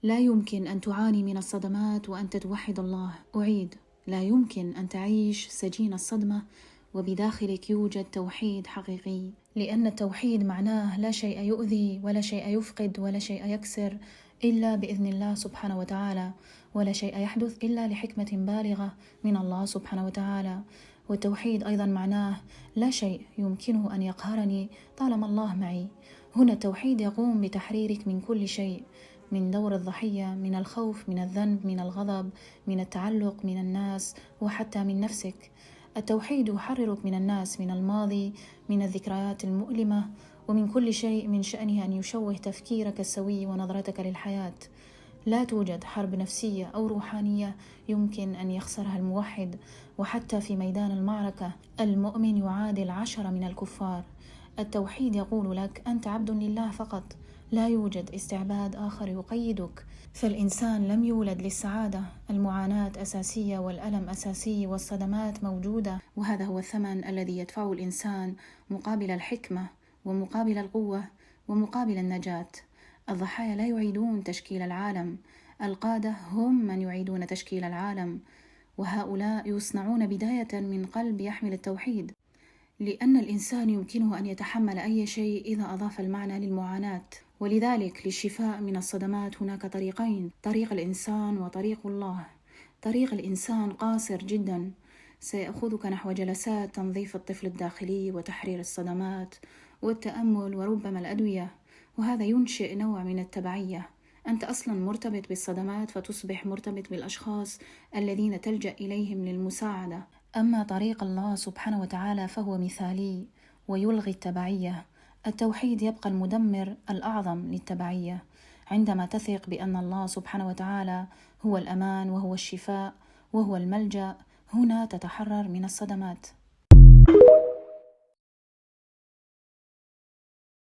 لا يمكن أن تعاني من الصدمات وأنت توحد الله. أعيد: لا يمكن أن تعيش سجين الصدمة وبداخلك يوجد توحيد حقيقي، لأن التوحيد معناه لا شيء يؤذي ولا شيء يفقد ولا شيء يكسر إلا بإذن الله سبحانه وتعالى، ولا شيء يحدث إلا لحكمة بالغة من الله سبحانه وتعالى. والتوحيد أيضا معناه لا شيء يمكنه أن يقهرني طالما الله معي. هنا التوحيد يقوم بتحريرك من كل شيء، من دور الضحية، من الخوف، من الذنب، من الغضب، من التعلق، من الناس، وحتى من نفسك. التوحيد يحررك من الناس، من الماضي، من الذكريات المؤلمة، ومن كل شيء من شأنه أن يشوه تفكيرك السوي ونظرتك للحياة. لا توجد حرب نفسية أو روحانية يمكن أن يخسرها الموحد، وحتى في ميدان المعركة المؤمن يعادل 10 من الكفار. التوحيد يقول لك أنت عبد لله فقط، لا يوجد استعباد آخر يقيدك. فالإنسان لم يولد للسعادة، المعاناة أساسية والألم أساسي والصدمات موجودة، وهذا هو الثمن الذي يدفعه الإنسان مقابل الحكمة ومقابل القوة ومقابل النجاة. الضحايا لا يعيدون تشكيل العالم، القادة هم من يعيدون تشكيل العالم، وهؤلاء يصنعون بداية من قلب يحمل التوحيد، لأن الإنسان يمكنه أن يتحمل أي شيء إذا أضاف المعنى للمعاناة. ولذلك للشفاء من الصدمات هناك طريقين: طريق الإنسان وطريق الله. طريق الإنسان قاصر جدا، سيأخذك نحو جلسات تنظيف الطفل الداخلي وتحرير الصدمات والتأمل وربما الأدوية، وهذا ينشئ نوع من التبعية. أنت أصلا مرتبط بالصدمات فتصبح مرتبط بالأشخاص الذين تلجأ إليهم للمساعدة. أما طريق الله سبحانه وتعالى فهو مثالي ويلغي التبعية. التوحيد يبقى المدمر الأعظم للتبعية. عندما تثق بأن الله سبحانه وتعالى هو الأمان وهو الشفاء وهو الملجأ، هنا تتحرر من الصدمات.